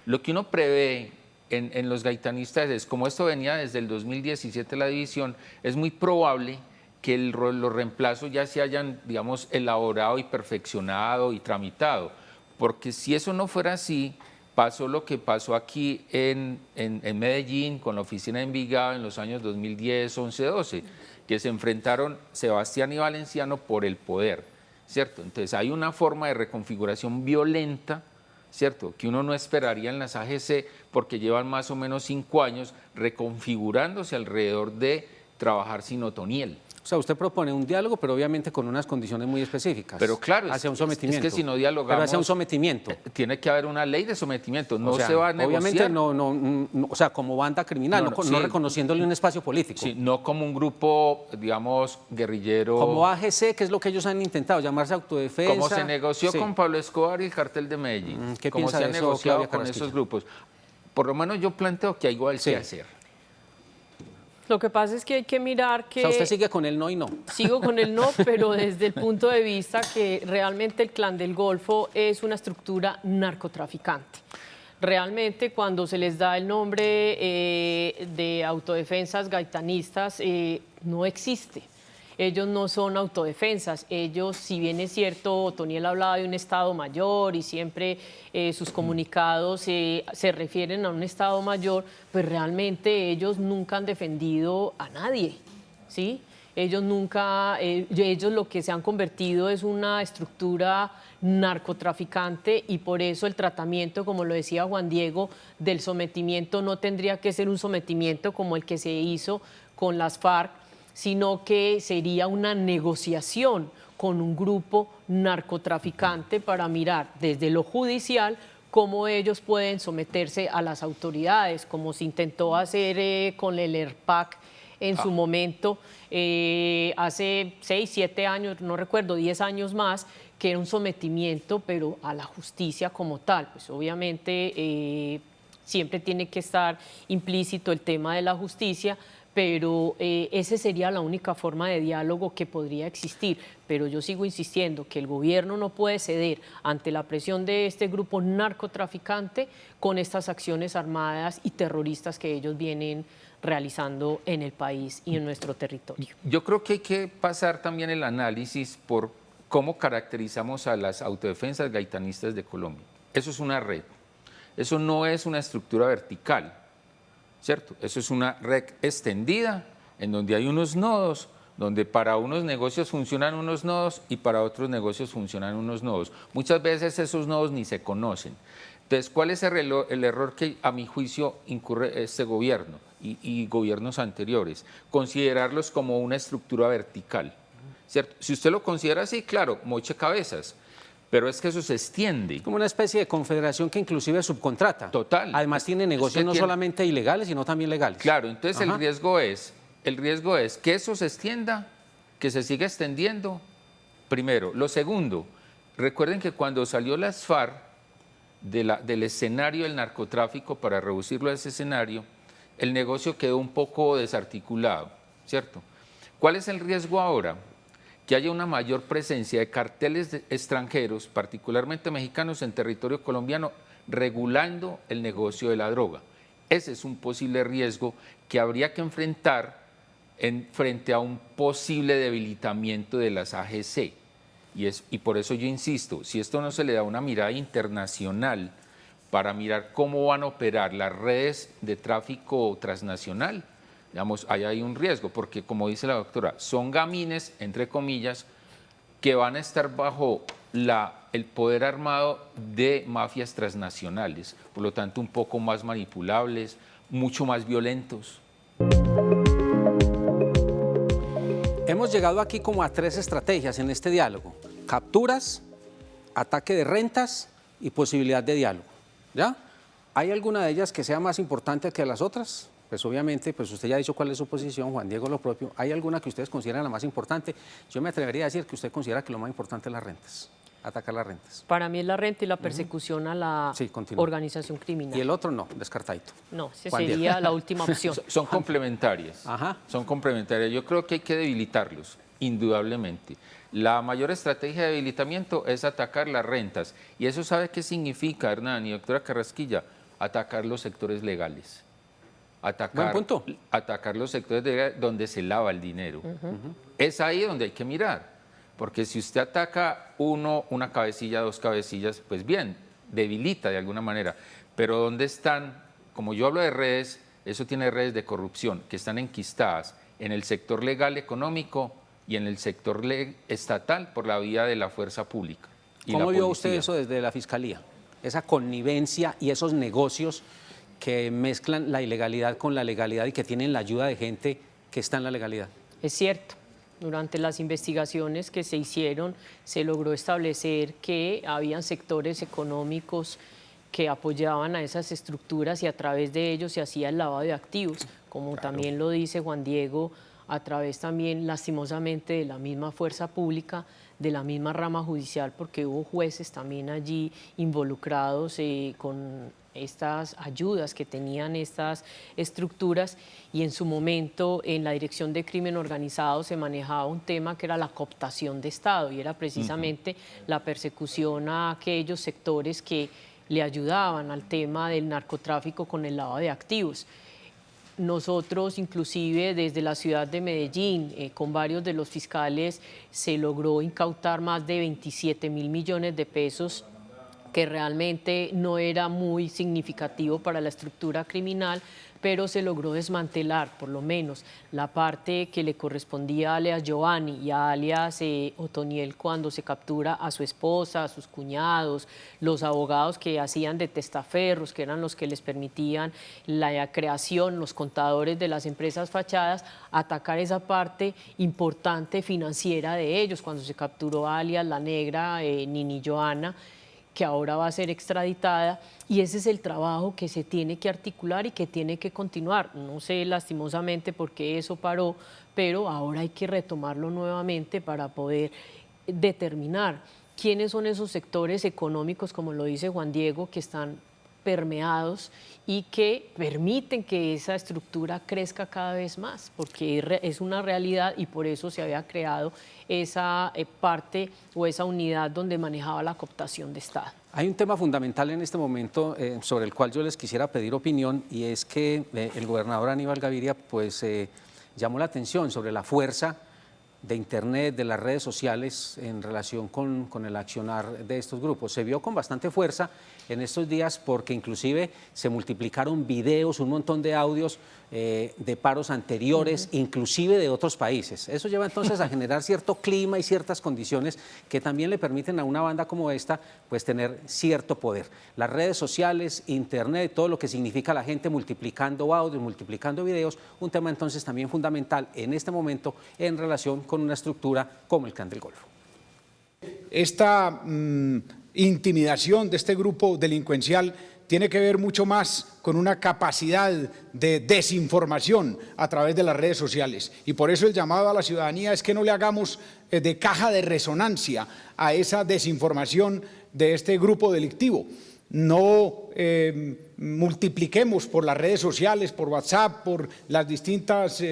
Lo que uno prevé en los gaitanistas es, como esto venía desde el 2017 la división, es muy probable que los reemplazos ya se hayan, digamos, elaborado y perfeccionado y tramitado. Porque si eso no fuera así, pasó lo que pasó aquí en Medellín con la oficina de Envigado en los años 2010, 11, 12, que se enfrentaron Sebastián y Valenciano por el poder, ¿cierto? Entonces hay una forma de reconfiguración violenta, ¿cierto?, que uno no esperaría en las AGC porque llevan más o menos 5 años reconfigurándose alrededor de trabajar sin Otoniel. O sea, usted propone un diálogo, pero obviamente con unas condiciones muy específicas. Pero claro, hacia un sometimiento. Es que si no dialogamos... Pero hacia un sometimiento. Tiene que haber una ley de sometimiento, no, o sea, se va a negociar. Obviamente no, o sea, como banda criminal, no reconociéndole un espacio político. Sí, no como un grupo, digamos, guerrillero. Como AGC, que es lo que ellos han intentado, llamarse autodefensa. Como se negoció con Pablo Escobar y el cartel de Medellín. ¿Qué como piensa se de ha eso, negociado Claudia con Carrasquilla? esos grupos. Por lo menos yo planteo que hay igual que hacer. Lo que pasa es que hay que mirar que... O sea, usted sigue con el no y no. Sigo con el no, pero desde el punto de vista que realmente el Clan del Golfo es una estructura narcotraficante. Realmente cuando se les da el nombre de autodefensas gaitanistas no existe. ellos no son autodefensas. Ellos, si bien es cierto, Otoniel hablaba de un Estado Mayor y siempre sus comunicados se refieren a un Estado Mayor, pues realmente ellos nunca han defendido a nadie, ¿sí? Ellos nunca, ellos lo que se han convertido es una estructura narcotraficante y por eso el tratamiento, como lo decía Juan Diego, del sometimiento no tendría que ser un sometimiento como el que se hizo con las FARC, sino que sería una negociación con un grupo narcotraficante para mirar desde lo judicial cómo ellos pueden someterse a las autoridades, como se intentó hacer con el ERPAC en su momento, hace 6, 7 años, no recuerdo, 10 años más, que era un sometimiento, pero a la justicia como tal. Pues obviamente siempre tiene que estar implícito el tema de la justicia, pero esa sería la única forma de diálogo que podría existir. Pero yo sigo insistiendo que el gobierno no puede ceder ante la presión de este grupo narcotraficante con estas acciones armadas y terroristas que ellos vienen realizando en el país y en nuestro territorio. Yo creo que hay que pasar también el análisis por cómo caracterizamos a las autodefensas gaitanistas de Colombia. Eso es una red, eso no es una estructura vertical, ¿cierto? Eso es una red extendida en donde hay unos nodos, donde para unos negocios funcionan unos nodos y para otros negocios funcionan unos nodos. Muchas veces esos nodos ni se conocen. Entonces, ¿cuál es el error que a mi juicio incurre este gobierno y gobiernos anteriores? Considerarlos como una estructura vertical, ¿cierto? Si usted lo considera así, claro, moche cabezas, pero es que eso se extiende. Como una especie de confederación que inclusive subcontrata. Total. Además tiene negocios no solamente ilegales, sino también legales. Claro, entonces el riesgo es que eso se extienda, que se siga extendiendo, primero. Lo segundo, recuerden que cuando salió las FARC del escenario del narcotráfico, para reducirlo a ese escenario, el negocio quedó un poco desarticulado, ¿cierto? ¿Cuál es el riesgo ahora? Que haya una mayor presencia de carteles extranjeros, particularmente mexicanos, en territorio colombiano, regulando el negocio de la droga. Ese es un posible riesgo que habría que enfrentar frente a un posible debilitamiento de las AGC. Y por eso yo insisto, si esto no se le da una mirada internacional para mirar cómo van a operar las redes de tráfico transnacional, digamos, ahí hay un riesgo, porque como dice la doctora, son gamines, entre comillas, que van a estar bajo el poder armado de mafias transnacionales, por lo tanto un poco más manipulables, mucho más violentos. Hemos llegado aquí como a 3 estrategias en este diálogo: capturas, ataque de rentas y posibilidad de diálogo. ¿Ya? ¿Hay alguna de ellas que sea más importante que las otras? Pues obviamente, pues usted ya ha dicho cuál es su posición, Juan Diego lo propio. ¿Hay alguna que ustedes consideran la más importante? Yo me atrevería a decir que usted considera que lo más importante es las rentas, atacar las rentas. Para mí es la renta y la persecución a la organización criminal. Y el otro no, descartadito. No, esa sería la última opción. Son complementarias. Ajá. Son complementarias. Yo creo que hay que debilitarlos, indudablemente. La mayor estrategia de debilitamiento es atacar las rentas. ¿Y eso sabe qué significa, Hernán y doctora Carrasquilla? Atacar los sectores legales. Atacar los sectores legales donde se lava el dinero. Es ahí donde hay que mirar. Porque si usted ataca una cabecilla, 2 cabecillas, pues bien, debilita de alguna manera. Pero ¿dónde están? Como yo hablo de redes, eso tiene redes de corrupción que están enquistadas en el sector legal económico y en el sector estatal por la vía de la fuerza pública. ¿Cómo vio usted eso desde la Fiscalía? Esa connivencia y esos negocios que mezclan la ilegalidad con la legalidad y que tienen la ayuda de gente que está en la legalidad. Es cierto. Durante las investigaciones que se hicieron, se logró establecer que habían sectores económicos que apoyaban a esas estructuras y a través de ellos se hacía el lavado de activos, como también lo dice Juan Diego, a través también, lastimosamente, de la misma fuerza pública, de la misma rama judicial, porque hubo jueces también allí involucrados con estas ayudas que tenían estas estructuras, y en su momento en la Dirección de Crimen Organizado se manejaba un tema que era la cooptación de Estado, y era precisamente la persecución a aquellos sectores que le ayudaban al tema del narcotráfico con el lavado de activos. nosotros inclusive desde la ciudad de Medellín, con varios de los fiscales, se logró incautar más de 27.000 millones de pesos, que realmente no era muy significativo para la estructura criminal, pero se logró desmantelar por lo menos la parte que le correspondía a alias Giovanni y a alias Otoniel cuando se captura a su esposa, a sus cuñados, los abogados que hacían de testaferros, que eran los que les permitían la creación, los contadores de las empresas fachadas, atacar esa parte importante financiera de ellos, cuando se capturó a alias La Negra, Nini Joana, que ahora va a ser extraditada, y ese es el trabajo que se tiene que articular y que tiene que continuar. No sé lastimosamente por qué eso paró, pero ahora hay que retomarlo nuevamente para poder determinar quiénes son esos sectores económicos, como lo dice Juan Diego, que están permeados y que permiten que esa estructura crezca cada vez más, porque es una realidad y por eso se había creado esa parte o esa unidad donde manejaba la cooptación de Estado. Hay un tema fundamental en este momento sobre el cual yo les quisiera pedir opinión, y es que el gobernador Aníbal Gaviria pues, llamó la atención sobre la fuerza de Internet, de las redes sociales en relación con el accionar de estos grupos. Se vio con bastante fuerza en estos días porque inclusive se multiplicaron videos, un montón de audios de paros anteriores, inclusive de otros países. Eso lleva entonces a generar cierto clima y ciertas condiciones que también le permiten a una banda como esta pues tener cierto poder. Las redes sociales, Internet, todo lo que significa la gente multiplicando audios, multiplicando videos, un tema entonces también fundamental en este momento en relación con una estructura como el Clan del Golfo. Esta intimidación de este grupo delincuencial tiene que ver mucho más con una capacidad de desinformación a través de las redes sociales, y por eso el llamado a la ciudadanía es que no le hagamos de caja de resonancia a esa desinformación de este grupo delictivo. No multipliquemos por las redes sociales, por WhatsApp, por las distintas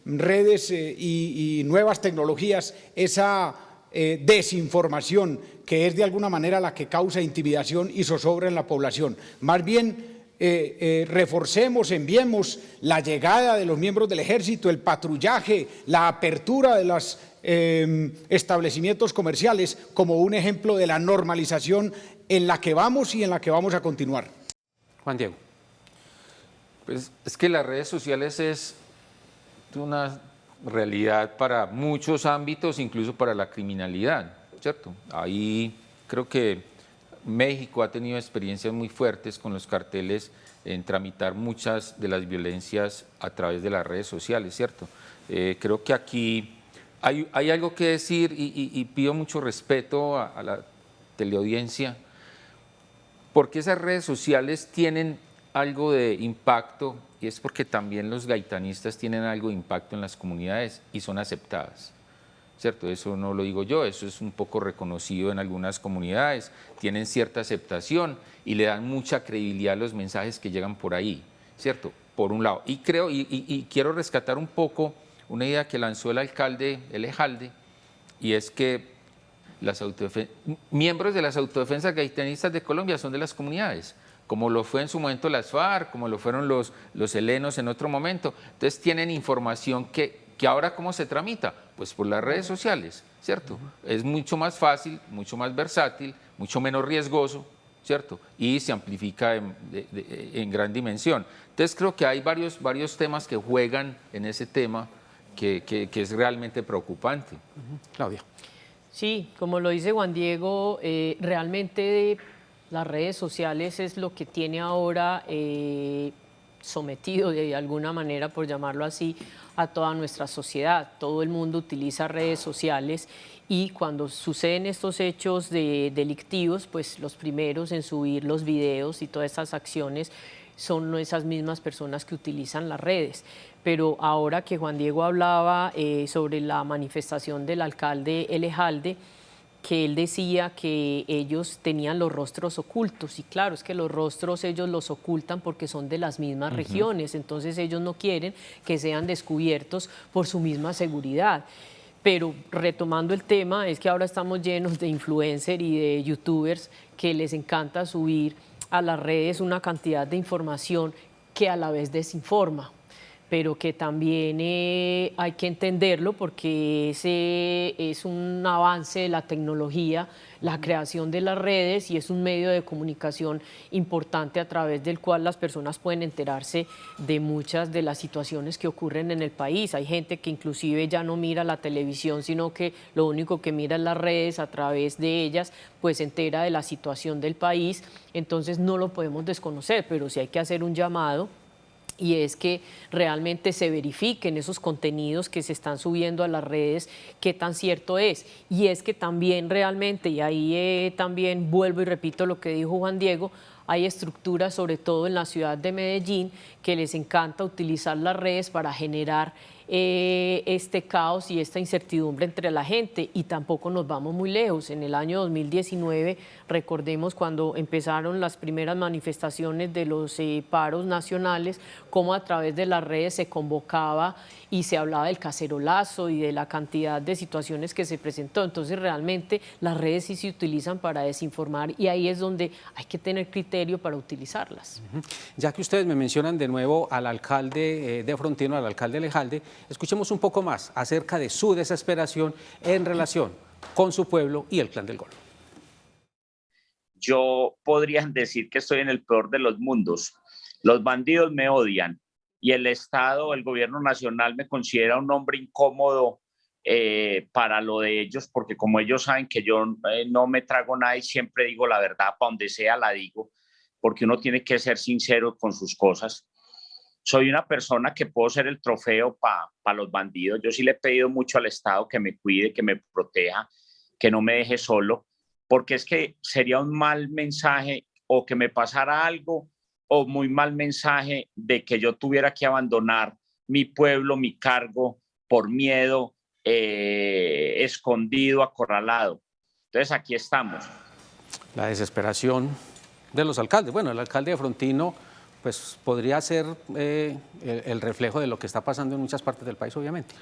redes y nuevas tecnologías, esa desinformación que es de alguna manera la que causa intimidación y zozobra en la población. Más bien, reforcemos, enviemos la llegada de los miembros del ejército, el patrullaje, la apertura de los establecimientos comerciales como un ejemplo de la normalización en la que vamos y en la que vamos a continuar. Juan Diego. Pues es que las redes sociales es una realidad para muchos ámbitos, incluso para la criminalidad, ¿cierto? Ahí creo que México ha tenido experiencias muy fuertes con los carteles en tramitar muchas de las violencias a través de las redes sociales, ¿cierto? Creo que aquí hay algo que decir y pido mucho respeto a la teleaudiencia, porque esas redes sociales tienen algo de impacto, y es porque también los gaitanistas tienen algo de impacto en las comunidades y son aceptadas, ¿cierto? Eso no lo digo yo, eso es un poco reconocido en algunas comunidades, tienen cierta aceptación y le dan mucha credibilidad a los mensajes que llegan por ahí, ¿cierto? Por un lado, y creo, y quiero rescatar un poco una idea que lanzó el alcalde Elejalde, y es que miembros de las autodefensas gaitanistas de Colombia son de las comunidades, como lo fue en su momento las FARC, como lo fueron los helenos en otro momento. Entonces tienen información que ahora ¿cómo se tramita? Pues por las redes sociales, ¿cierto? Es mucho más fácil, mucho más versátil, mucho menos riesgoso, ¿cierto? Y se amplifica en gran dimensión. Entonces creo que hay varios temas que juegan en ese tema que es realmente preocupante. Claudia. Sí, como lo dice Juan Diego, realmente las redes sociales es lo que tiene ahora sometido de alguna manera, por llamarlo así, a toda nuestra sociedad. Todo el mundo utiliza redes sociales y cuando suceden estos hechos delictivos, pues los primeros en subir los videos y todas estas acciones son esas mismas personas que utilizan las redes. Pero ahora que Juan Diego hablaba sobre la manifestación del alcalde Elejalde, que él decía que ellos tenían los rostros ocultos, y claro, es que los rostros ellos los ocultan porque son de las mismas regiones, entonces ellos no quieren que sean descubiertos por su misma seguridad. Pero retomando el tema, es que ahora estamos llenos de influencers y de youtubers que les encanta subir a las redes una cantidad de información que a la vez desinforma, pero que también hay que entenderlo porque ese es un avance de la tecnología, la creación de las redes, y es un medio de comunicación importante a través del cual las personas pueden enterarse de muchas de las situaciones que ocurren en el país. Hay gente que inclusive ya no mira la televisión, sino que lo único que mira es las redes, a través de ellas pues se entera de la situación del país. Entonces no lo podemos desconocer, pero sí hay que hacer un llamado, y es que realmente se verifiquen esos contenidos que se están subiendo a las redes, qué tan cierto es. Y es que también realmente, y ahí también vuelvo y repito lo que dijo Juan Diego, hay estructuras, sobre todo en la ciudad de Medellín, que les encanta utilizar las redes para generar este caos y esta incertidumbre entre la gente. Y tampoco nos vamos muy lejos. En el año 2019, recordemos cuando empezaron las primeras manifestaciones de los paros nacionales, cómo a través de las redes se convocaba y se hablaba del cacerolazo y de la cantidad de situaciones que se presentó. Entonces realmente las redes sí se utilizan para desinformar, y ahí es donde hay que tener criterio para utilizarlas. Ya que ustedes me mencionan de nuevo al alcalde de Frontino, al alcalde Lejalde, escuchemos un poco más acerca de su desesperación en relación con su pueblo y el Clan del Golfo. Yo podría decir que estoy en el peor de los mundos. Los bandidos me odian y el Estado, el gobierno nacional me considera un hombre incómodo para lo de ellos, porque como ellos saben que yo no me trago nada y siempre digo la verdad, para donde sea la digo, porque uno tiene que ser sincero con sus cosas. Soy una persona que puedo ser el trofeo para los bandidos. Yo sí le he pedido mucho al Estado que me cuide, que me proteja, que no me deje solo, porque es que sería un mal mensaje o que me pasara algo, o muy mal mensaje de que yo tuviera que abandonar mi pueblo, mi cargo, por miedo, escondido, acorralado. Entonces aquí estamos. La desesperación de los alcaldes. Bueno, el alcalde de Frontino pues podría ser el reflejo de lo que está pasando en muchas partes del país, obviamente.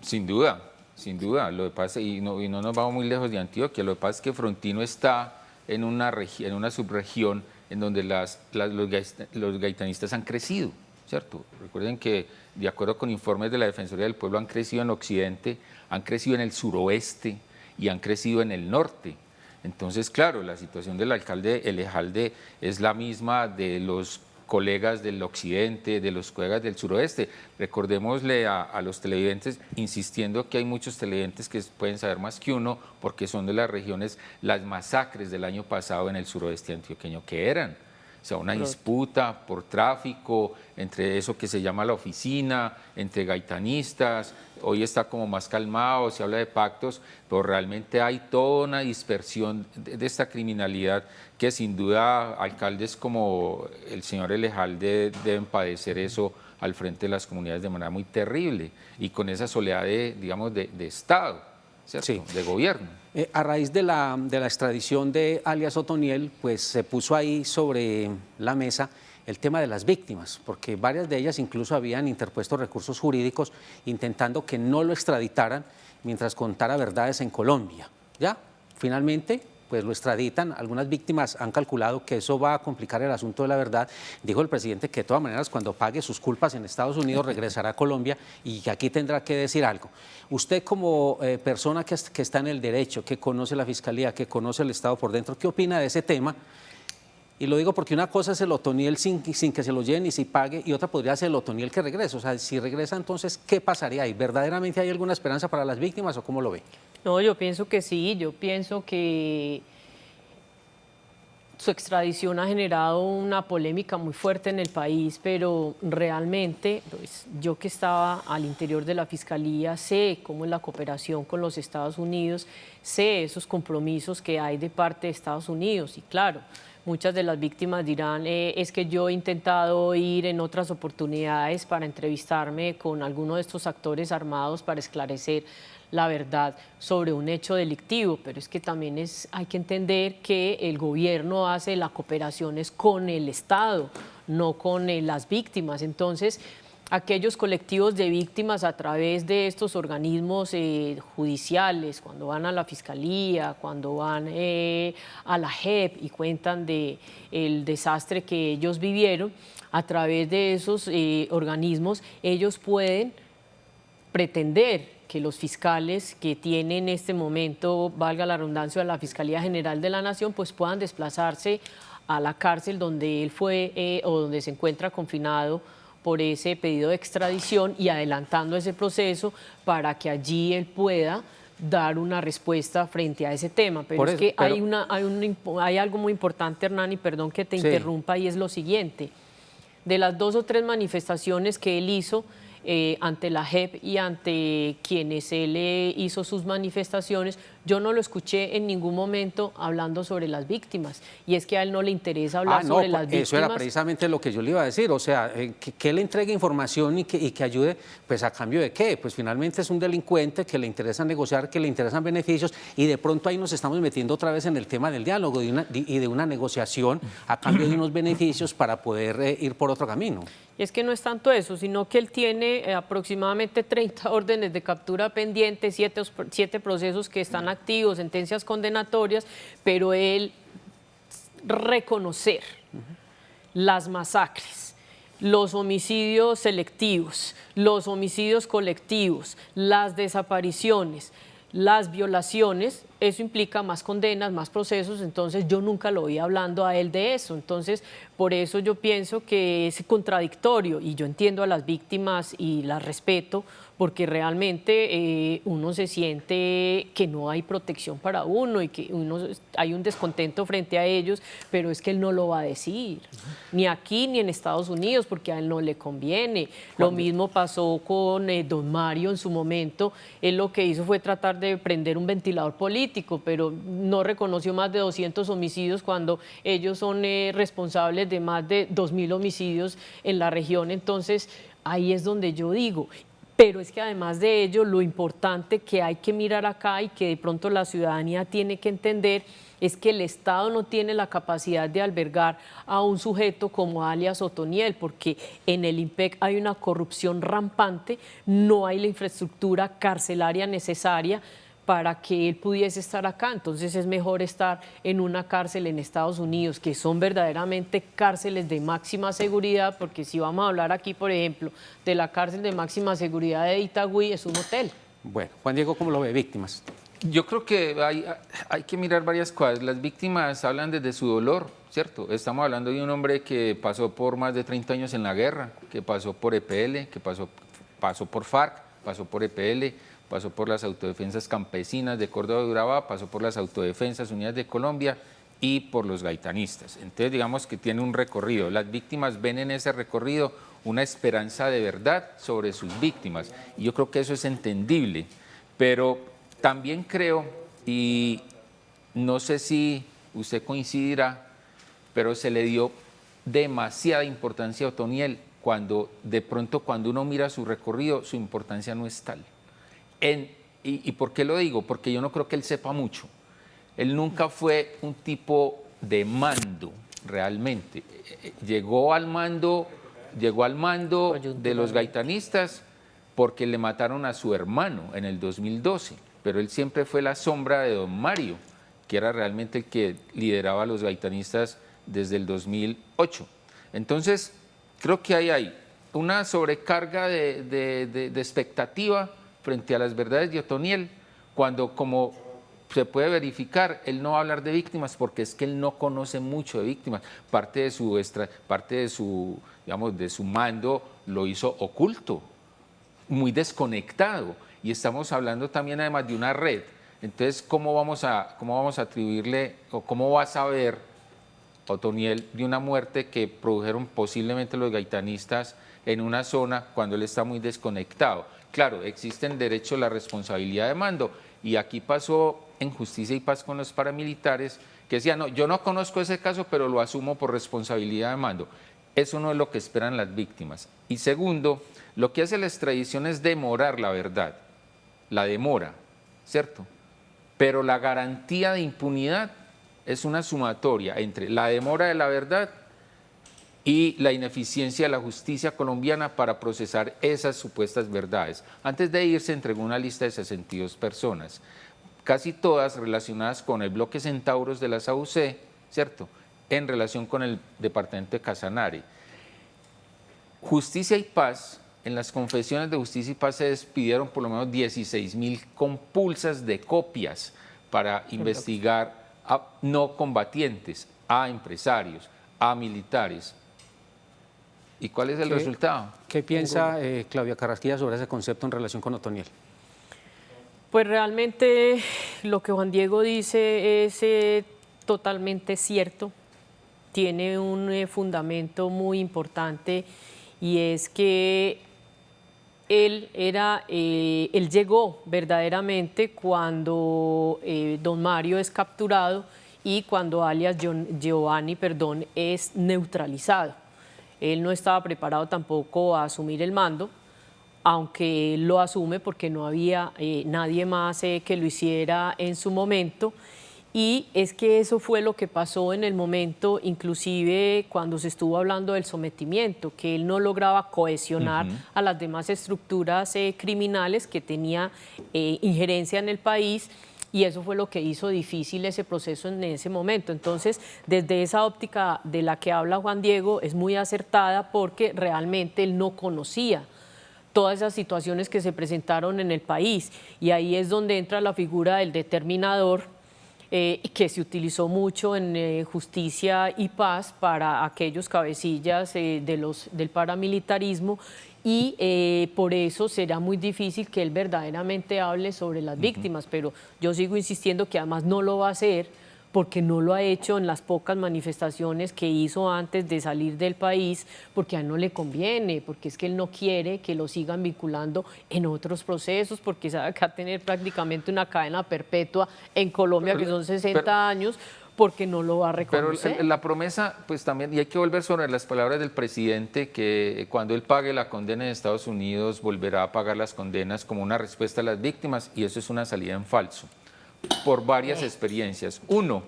Sin duda, sin duda. Lo que pasa, y no nos vamos muy lejos de Antioquia, lo que pasa es que Frontino está en una subregión en donde los gaitanistas han crecido, ¿cierto? Recuerden que, de acuerdo con informes de la Defensoría del Pueblo, han crecido en Occidente, han crecido en el suroeste y han crecido en el norte. Entonces, claro, la situación del alcalde Lejalde es la misma de los colegas del occidente, de los colegas del suroeste. Recordémosle a los televidentes, insistiendo que hay muchos televidentes que pueden saber más que uno, porque son de las regiones, las masacres del año pasado en el suroeste antioqueño, que eran, o sea, una disputa por tráfico entre eso que se llama la oficina, entre gaitanistas. Hoy está como más calmado, se habla de pactos, pero realmente hay toda una dispersión de esta criminalidad que sin duda alcaldes como el señor Lejalde deben padecer eso al frente de las comunidades de manera muy terrible y con esa soledad de Estado, ¿cierto? Sí. De gobierno. A raíz de la extradición de alias Otoniel, pues se puso ahí sobre la mesa el tema de las víctimas, porque varias de ellas incluso habían interpuesto recursos jurídicos intentando que no lo extraditaran mientras contara verdades en Colombia. Ya, finalmente, pues lo extraditan. Algunas víctimas han calculado que eso va a complicar el asunto de la verdad. Dijo el presidente que de todas maneras cuando pague sus culpas en Estados Unidos regresará a Colombia y que aquí tendrá que decir algo. Usted como persona que está en el derecho, que conoce la Fiscalía, que conoce el Estado por dentro, ¿qué opina de ese tema? Y lo digo porque una cosa es el Otoniel sin que se lo lleven y si pague, y otra podría ser el Otoniel que regrese. O sea, si regresa, entonces, ¿qué pasaría ahí? ¿Verdaderamente hay alguna esperanza para las víctimas o cómo lo ve? No, yo pienso que sí. Yo pienso que su extradición ha generado una polémica muy fuerte en el país, pero realmente, pues, yo que estaba al interior de la Fiscalía, sé cómo es la cooperación con los Estados Unidos, sé esos compromisos que hay de parte de Estados Unidos, y claro, muchas de las víctimas dirán, es que yo he intentado ir en otras oportunidades para entrevistarme con alguno de estos actores armados para esclarecer la verdad sobre un hecho delictivo, pero es que también hay que entender que el gobierno hace las cooperaciones con el Estado, no con las víctimas. Entonces, aquellos colectivos de víctimas a través de estos organismos judiciales, cuando van a la Fiscalía, cuando van a la JEP y cuentan del desastre que ellos vivieron, a través de esos organismos ellos pueden pretender que los fiscales que tienen en este momento, valga la redundancia, la Fiscalía General de la Nación, pues puedan desplazarse a la cárcel donde él fue o donde se encuentra confinado por ese pedido de extradición y adelantando ese proceso para que allí él pueda dar una respuesta frente a ese tema. Pero es que hay algo muy importante, Hernán, y perdón que te interrumpa, y es lo siguiente. De las 2 o 3 manifestaciones que él hizo ante la JEP y ante quienes él hizo sus manifestaciones, yo no lo escuché en ningún momento hablando sobre las víctimas, y es que a él no le interesa hablar sobre las víctimas. Eso era precisamente lo que yo le iba a decir, o sea, que le entregue información y que ayude, pues ¿a cambio de qué? Pues finalmente es un delincuente que le interesa negociar, que le interesan beneficios, y de pronto ahí nos estamos metiendo otra vez en el tema del diálogo y de una negociación a cambio de unos beneficios para poder ir por otro camino. Y es que no es tanto eso, sino que él tiene aproximadamente 30 órdenes de captura pendientes, 7 procesos que están activos, sentencias condenatorias, pero él reconocer las masacres, los homicidios selectivos, los homicidios colectivos, las desapariciones, las violaciones, eso implica más condenas, más procesos, entonces yo nunca lo oí hablando a él de eso. Entonces, por eso yo pienso que es contradictorio, y yo entiendo a las víctimas y las respeto, porque realmente uno se siente que no hay protección para uno y que hay un descontento frente a ellos, pero es que él no lo va a decir, ni aquí ni en Estados Unidos, porque a él no le conviene. Lo mismo pasó con don Mario en su momento. Él lo que hizo fue tratar de prender un ventilador político, pero no reconoció más de 200 homicidios cuando ellos son responsables de más de 2.000 homicidios en la región. Entonces, ahí es donde yo digo. Pero es que además de ello, lo importante que hay que mirar acá y que de pronto la ciudadanía tiene que entender es que el Estado no tiene la capacidad de albergar a un sujeto como alias Otoniel, porque en el IMPEC hay una corrupción rampante, no hay la infraestructura carcelaria necesaria para que él pudiese estar acá. Entonces es mejor estar en una cárcel en Estados Unidos, que son verdaderamente cárceles de máxima seguridad, porque si vamos a hablar aquí, por ejemplo, de la cárcel de máxima seguridad de Itagüí, es un hotel. Bueno, Juan Diego, ¿cómo lo ve? Víctimas. Yo creo que hay que mirar varias cosas. Las víctimas hablan desde su dolor, ¿cierto? Estamos hablando de un hombre que pasó por más de 30 años en la guerra, que pasó por EPL, que pasó por FARC, pasó por EPL, pasó por las autodefensas campesinas de Córdoba y Urabá, pasó por las autodefensas unidas de Colombia y por los gaitanistas. Entonces, digamos que tiene un recorrido. Las víctimas ven en ese recorrido una esperanza de verdad sobre sus víctimas. Y yo creo que eso es entendible. Pero también creo, y no sé si usted coincidirá, pero se le dio demasiada importancia a Otoniel cuando de pronto cuando uno mira su recorrido, su importancia no es tal. ¿Y por qué lo digo? Porque yo no creo que él sepa mucho. Él nunca fue un tipo de mando, realmente. Llegó al mando de los gaitanistas porque le mataron a su hermano en el 2012, pero él siempre fue la sombra de don Mario, que era realmente el que lideraba a los gaitanistas desde el 2008. Entonces, creo que hay una sobrecarga de expectativa frente a las verdades de Otoniel, cuando, como se puede verificar, él no va a hablar de víctimas porque es que él no conoce mucho de víctimas. Parte de su mando lo hizo oculto, muy desconectado, y estamos hablando también además de una red. Entonces, ¿cómo vamos a atribuirle o cómo va a saber Otoniel de una muerte que produjeron posiblemente los gaitanistas en una zona cuando él está muy desconectado? Claro, existe en derecho la responsabilidad de mando, y aquí pasó en Justicia y Paz con los paramilitares que decían, no, yo no conozco ese caso, pero lo asumo por responsabilidad de mando. Eso no es lo que esperan las víctimas. Y segundo, lo que hace la extradición es demorar la verdad, la demora, ¿cierto? Pero la garantía de impunidad es una sumatoria entre la demora de la verdad y la ineficiencia de la justicia colombiana para procesar esas supuestas verdades. Antes de irse entregó una lista de 62 personas, casi todas relacionadas con el bloque Centauros de la SAUC, ¿cierto?, en relación con el departamento de Casanare. Justicia y Paz, en las confesiones de Justicia y Paz se despidieron por lo menos 16.000 compulsas de copias para investigar a no combatientes, a empresarios, a militares. ¿Y cuál es el resultado? ¿Qué piensa Claudia Carrasquilla sobre ese concepto en relación con Otoniel? Pues realmente lo que Juan Diego dice es totalmente cierto, tiene un fundamento muy importante y es que él llegó verdaderamente cuando don Mario es capturado y cuando alias Giovanni, es neutralizado. Él no estaba preparado tampoco a asumir el mando, aunque él lo asume porque no había nadie más que lo hiciera en su momento. Y es que eso fue lo que pasó en el momento, inclusive cuando se estuvo hablando del sometimiento, que él no lograba cohesionar a las demás estructuras criminales que tenía injerencia en el país, y eso fue lo que hizo difícil ese proceso en ese momento. Entonces, desde esa óptica de la que habla Juan Diego, es muy acertada porque realmente él no conocía todas esas situaciones que se presentaron en el país, y ahí es donde entra la figura del determinador, que se utilizó mucho en Justicia y Paz para aquellos cabecillas del paramilitarismo, y por eso será muy difícil que él verdaderamente hable sobre las víctimas, pero yo sigo insistiendo que además no lo va a hacer porque no lo ha hecho en las pocas manifestaciones que hizo antes de salir del país, porque a él no le conviene, porque es que él no quiere que lo sigan vinculando en otros procesos, porque sabe que va a tener prácticamente una cadena perpetua en Colombia, que son 60 años, porque no lo va a reconocer. Pero la promesa, pues también, y hay que volver sobre las palabras del presidente, que cuando él pague la condena en Estados Unidos, volverá a pagar las condenas como una respuesta a las víctimas, y eso es una salida en falso, por varias experiencias. Uno,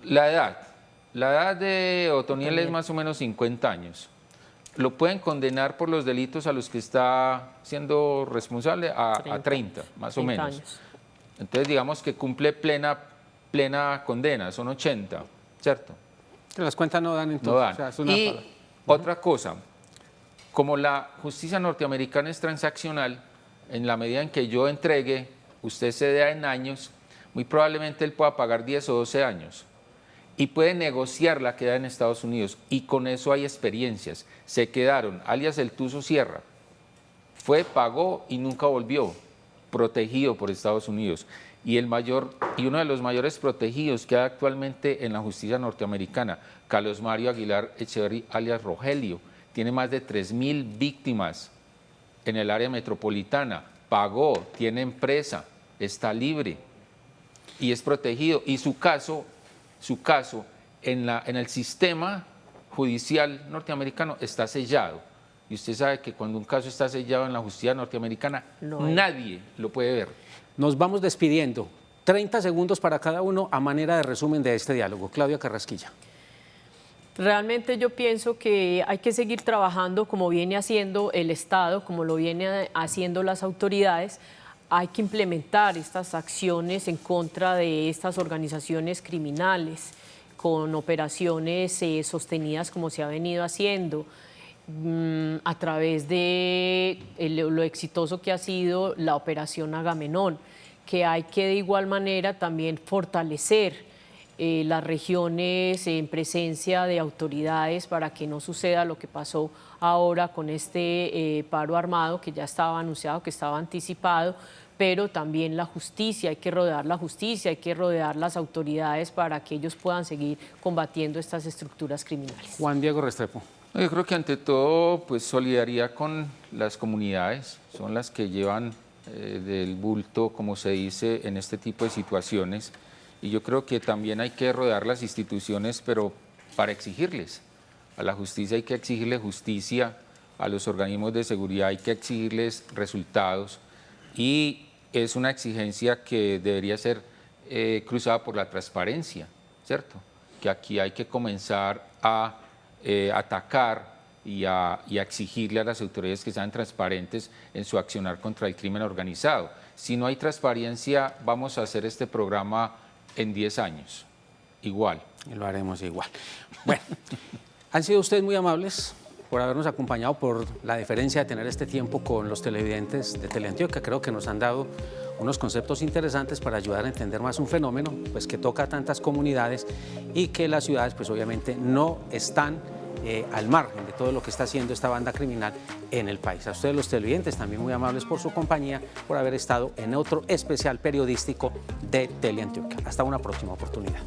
la edad de Otoniel es más o menos 50 años. Lo pueden condenar por los delitos a los que está siendo responsable a 30, más o menos. Años. Entonces, digamos que cumple plena condena, son 80, ¿cierto? Las cuentas no dan entonces. No dan. O sea, es una otra cosa, como la justicia norteamericana es transaccional, en la medida en que yo entregue, usted se da en años, muy probablemente él pueda pagar 10 o 12 años y puede negociar la queda en Estados Unidos, y con eso hay experiencias. Se quedaron, alias el Tuzo Sierra, pagó y nunca volvió, protegido por Estados Unidos. Y uno de los mayores protegidos que hay actualmente en la justicia norteamericana, Carlos Mario Aguilar Echeverry, alias Rogelio, tiene más de 3.000 víctimas en el área metropolitana, pagó, tiene empresa, está libre y es protegido. Y su caso en el sistema judicial norteamericano está sellado. Y usted sabe que cuando un caso está sellado en la justicia norteamericana, nadie lo puede ver. Nos vamos despidiendo. 30 segundos para cada uno a manera de resumen de este diálogo. Claudia Carrasquilla. Realmente yo pienso que hay que seguir trabajando como viene haciendo el Estado, como lo viene haciendo las autoridades. Hay que implementar estas acciones en contra de estas organizaciones criminales con operaciones sostenidas como se ha venido haciendo, a través de lo exitoso que ha sido la operación Agamenón, que hay que de igual manera también fortalecer las regiones en presencia de autoridades para que no suceda lo que pasó ahora con este paro armado, que ya estaba anunciado, que estaba anticipado, pero también la justicia, hay que rodear la justicia, hay que rodear las autoridades para que ellos puedan seguir combatiendo estas estructuras criminales. Juan Diego Restrepo. Yo creo que ante todo, pues solidaridad con las comunidades, son las que llevan del bulto, como se dice, en este tipo de situaciones. Y yo creo que también hay que rodear las instituciones, pero para exigirles. A la justicia hay que exigirle justicia, a los organismos de seguridad hay que exigirles resultados, y es una exigencia que debería ser cruzada por la transparencia, ¿cierto? que aquí hay que comenzar a atacar y a exigirle a las autoridades que sean transparentes en su accionar contra el crimen organizado. Si no hay transparencia, vamos a hacer este programa en 10 años, igual. Y lo haremos igual. Bueno, han sido ustedes muy amables por habernos acompañado, por la deferencia de tener este tiempo con los televidentes de Teleantioquia. Creo que nos han dado unos conceptos interesantes para ayudar a entender más un fenómeno pues, que toca a tantas comunidades y que las ciudades pues, obviamente no están al margen de todo lo que está haciendo esta banda criminal en el país. A ustedes los televidentes también muy amables por su compañía, por haber estado en otro especial periodístico de Teleantioquia. Hasta una próxima oportunidad.